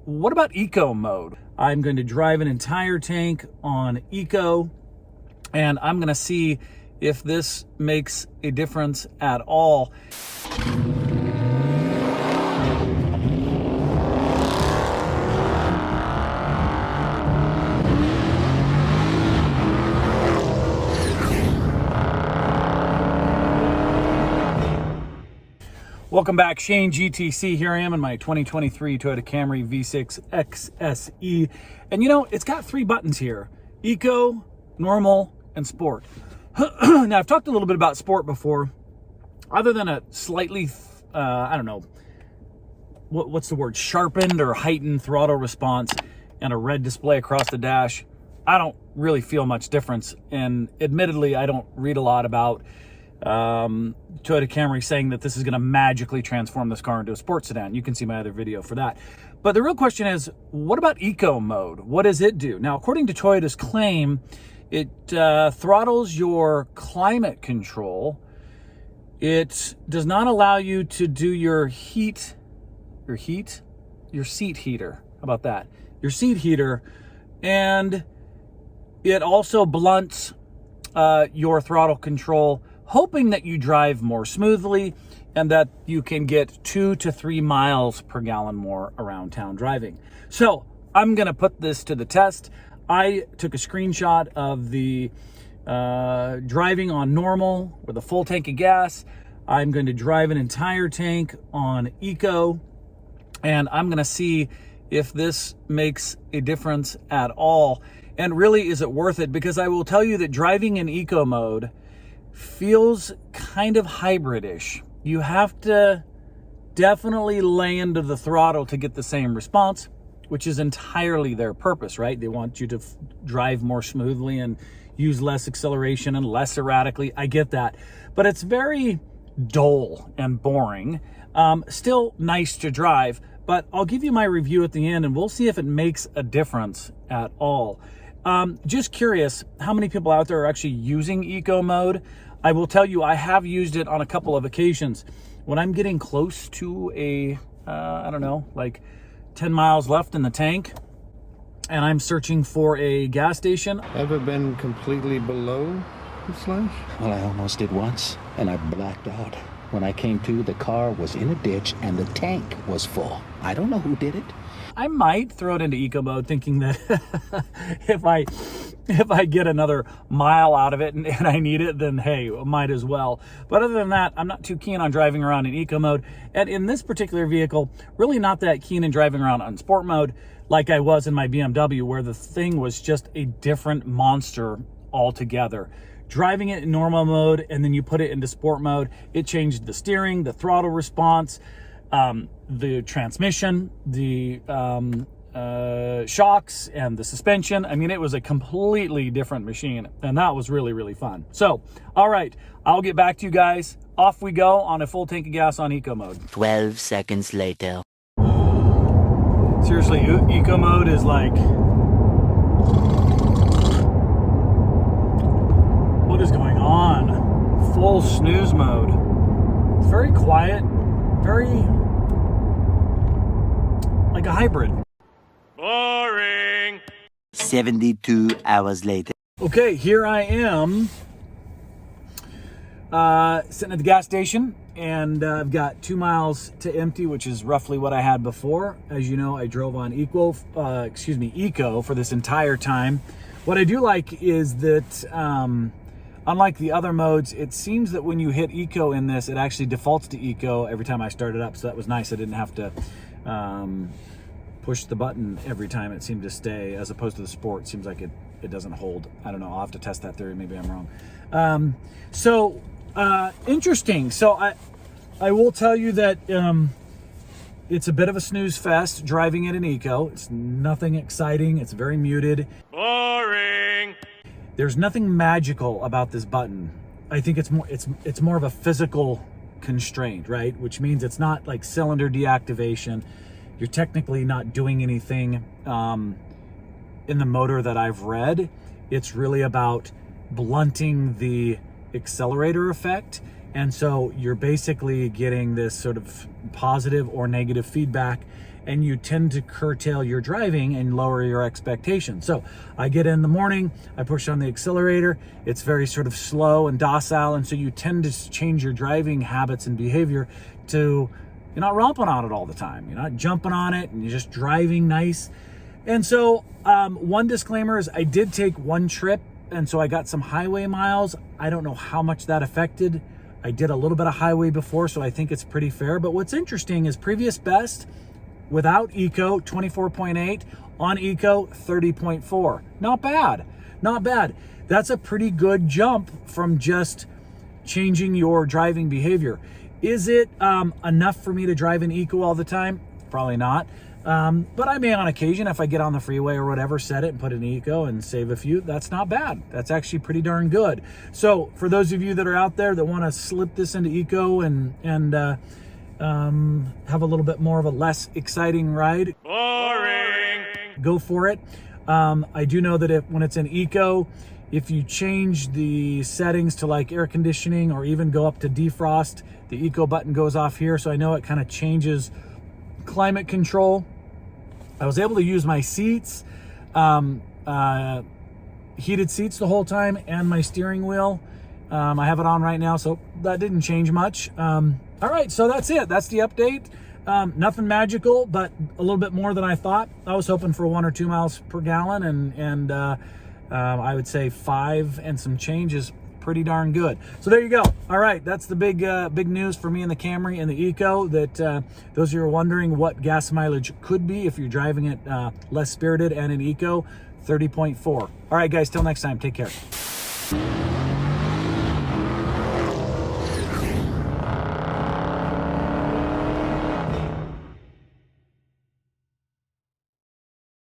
what about eco mode? I'm going to drive an entire tank on eco, and I'm going to see if this makes a difference at all. Welcome back, Shane GTC. Here I am in my 2023 Toyota Camry V6 XSE. And you know, it's got 3 buttons here: Eco, Normal, and Sport. Now, I've talked a little bit about Sport before. Other than a slightly, I don't know, what's the word, sharpened or heightened throttle response and a red display across the dash, I don't really feel much difference. And admittedly, I don't read a lot about Toyota Camry saying that this is going to magically transform this car into a sports sedan. You can see my other video for that. But the real question is, what about eco mode? What does it do? Now, according to Toyota's claim, it throttles your climate control. It does not allow you to do your seat heater. How about that? Your seat heater. And it also blunts your throttle control, hoping that you drive more smoothly and that you can get 2 to 3 miles per gallon more around town driving. So I'm going to put this to the test. I took a screenshot of the driving on normal with a full tank of gas. I'm going to drive an entire tank on eco, and I'm going to see if this makes a difference at all. And really, is it worth it? Because I will tell you that driving in eco mode feels kind of hybrid-ish. You have to definitely lay into the throttle to get the same response, which is entirely their purpose, right? They want you to drive more smoothly and use less acceleration and less erratically. I get that. But it's very dull and boring. Still nice to drive, but I'll give you my review at the end and we'll see if it makes a difference at all. Just curious, how many people out there are actually using eco mode? I will tell you, I have used it on a couple of occasions. When I'm getting close to a, I don't know, like 10 miles left in the tank, and I'm searching for a gas station. Ever been completely below the slash? Well, I almost did once, and I blacked out. When I came to, the car was in a ditch, and the tank was full. I don't know who did it. I might throw it into eco mode, thinking that if I get another mile out of it and I need it, then hey, might as well. But other than that, I'm not too keen on driving around in eco mode. And in this particular vehicle, really not that keen in driving around on sport mode like I was in my BMW, where the thing was just a different monster altogether. Driving it in normal mode and then you put it into sport mode, it changed the steering, the throttle response, the transmission, the shocks, and the suspension. I mean, it was a completely different machine, and that was really, really fun. So, all right, I'll get back to you guys. Off we go on a full tank of gas on eco mode. 12 seconds later. Seriously, eco mode is like, what is going on? Full snooze mode. It's very quiet, very like a hybrid. Boring. 72 hours later. Okay, here I am sitting at the gas station, and I've got 2 miles to empty, which is roughly what I had before. As you know, I drove on eco for this entire time. What I do like is that unlike the other modes, it seems that when you hit eco in this, it actually defaults to eco every time I start it up. So that was nice. I didn't have to push the button every time. It seemed to stay, as opposed to the sport. It seems like it doesn't hold. I don't know. I'll have to test that theory. Maybe I'm wrong. Interesting. So I will tell you that it's a bit of a snooze fest driving it in eco. It's nothing exciting. It's very muted. Boring. There's nothing magical about this button. I think it's more of a physical constraint, right? Which means it's not like cylinder deactivation. You're technically not doing anything in the motor that I've read. It's really about blunting the accelerator effect. And so you're basically getting this sort of positive or negative feedback. and you tend to curtail your driving and lower your expectations. So I get in the morning, I push on the accelerator, it's very sort of slow and docile, and so you tend to change your driving habits and behavior to, you're not romping on it all the time, you're not jumping on it, and you're just driving nice. And so one disclaimer is I did take one trip, and so I got some highway miles. I don't know how much that affected. I did a little bit of highway before, so I think it's pretty fair. But what's interesting is previous best without Eco, 24.8, on Eco, 30.4. Not bad, not bad. That's a pretty good jump from just changing your driving behavior. Is it enough for me to drive an Eco all the time? Probably not. But I may on occasion, if I get on the freeway or whatever, set it and put an Eco and save a few. That's not bad. That's actually pretty darn good. So for those of you that are out there that want to slip this into Eco and have a little bit more of a less exciting ride, Boring. go for it. I do know that when it's in Eco, if you change the settings to like air conditioning or even go up to defrost, the Eco button goes off here. So I know it kind of changes climate control. I was able to use my seats, heated seats the whole time, and my steering wheel. I have it on right now, so that didn't change much. All right, so that's it. That's the update. Nothing magical, but a little bit more than I thought. I was hoping for 1 or 2 miles per gallon, and I would say 5 and some change is pretty darn good. So there you go. All right, that's the big news for me in the Camry and the Eco, that those of you who are wondering what gas mileage could be if you're driving it less spirited and an Eco, 30.4. All right, guys, till next time, take care.